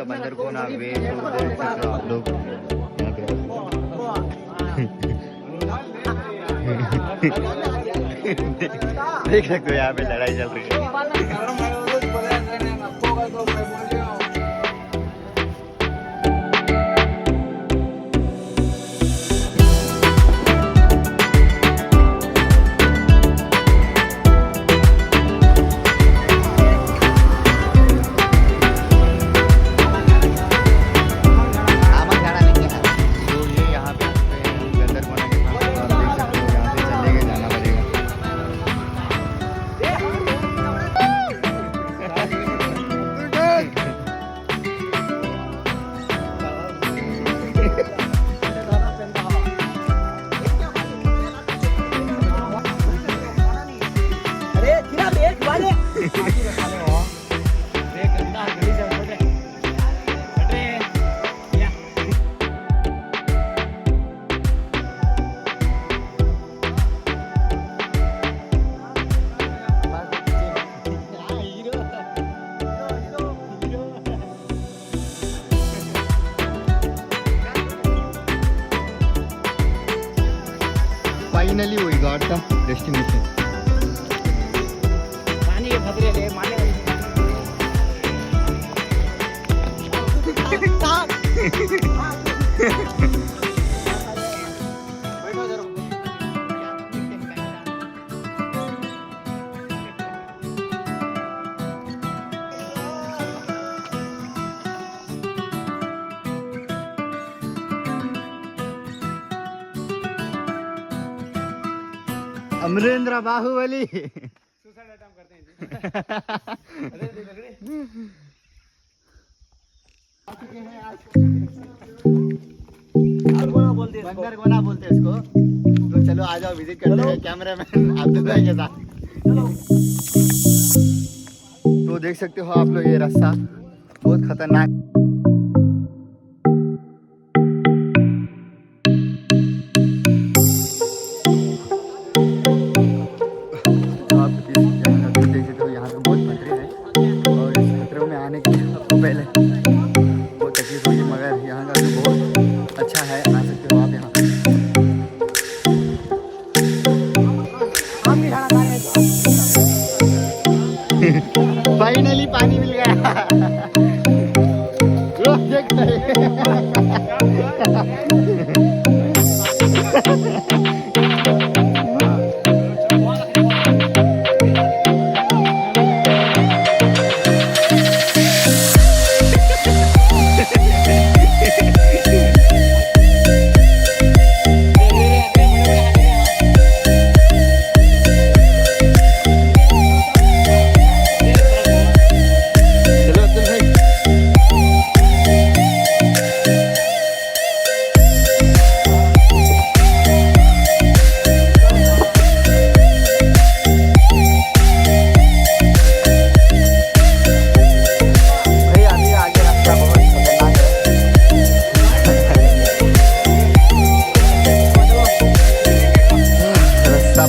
बंदर को ना वे तो देख सकते हो आप लोग यहाँ पे। देख सकते हो यहाँ पे लड़ाई चल रही है। Finally we got the destination. पानी के खतरे ले मारने अमरेंद्र बाहुबली सुसाइड अटेम्प्ट करते हैं बंदर को ना बोलते इसको। तो चलो आ जाओ विजिट करते हैं कैमरामैन अब्दुल भाई के साथ। तो देख सकते हो आप लोग ये रास्ता बहुत खतरनाक। पहले बहुत तकलीफ हुई मगर यहाँ का भी बहुत अच्छा है। आ सकते हो आप यहाँ। फाइनली पानी मिल गया। लोग देखते हैं।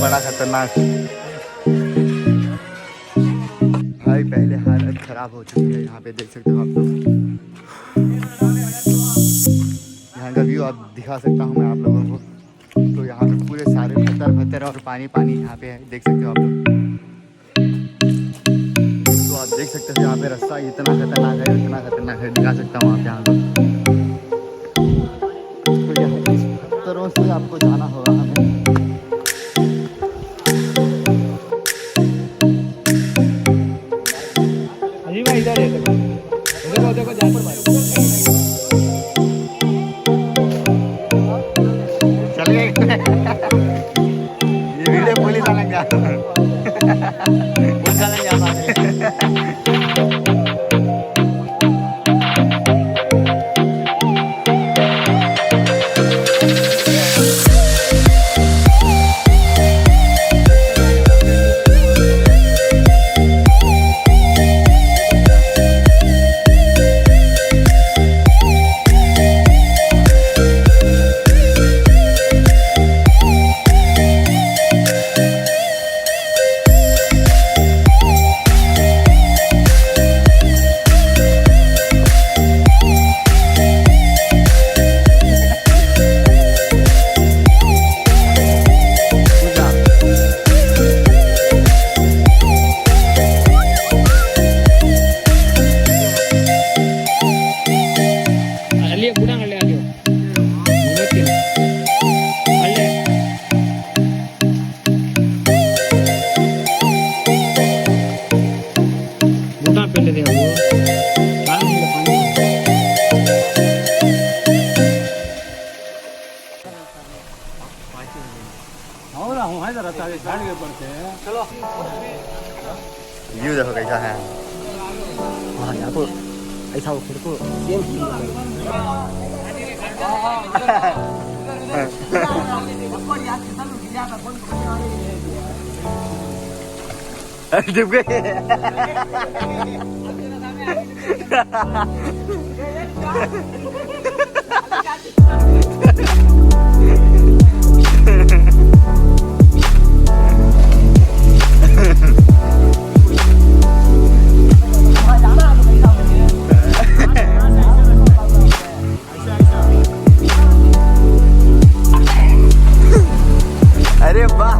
बड़ा खतरनाक भाई। पहले हालत खराब हो चुकी है यहाँ पे देख सकते हो आप लोग। यहाँ का व्यू आप दिखा सकता हूँ मैं आप लोगों को। तो यहाँ पे पूरे सारे पत्थर और पानी यहाँ पे है देख सकते हो आप लोग। तो आप देख सकते हो यहाँ पे रास्ता इतना खतरनाक है दिखा सकता हूँ आप यहाँ को। तो यहाँ इस पत्थरों से आपको जाना होगा हमें। इधर है देखो जान पर मारो। चल गए। ये वीडियो पुलिस वाला क्या पुलिस वाला क्या देखो कैसा है। हाँ यहाँ तो ऐसा वो खुद को सेम फील डूब गए। अरे वाह।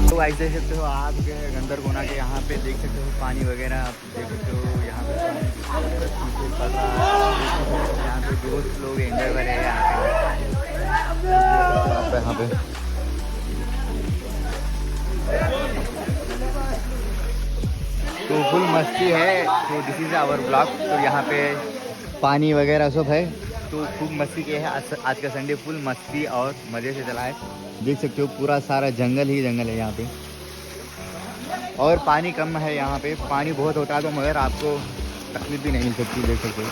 तो ऐसे देख सकते हो आप गंदरगोना के यहाँ पे देख सकते हो पानी वगैरह आप देख सकते हो यहाँ पे पड़ रहा है। यहाँ पे दोस्त लोग एंजॉय कर रहे हैं यहाँ पे तो फुल मस्ती है। तो दिस इज़ आवर ब्लॉग। तो यहाँ पे पानी वगैरह सब है तो खूब मस्ती किए है। आज का संडे फुल मस्ती और मज़े से चला है। देख सकते हो पूरा सारा जंगल ही जंगल है यहाँ पे और पानी कम है यहाँ पे। पानी बहुत होता है तो मगर आपको तकलीफ भी नहीं मिल सकती। देख सकते हो।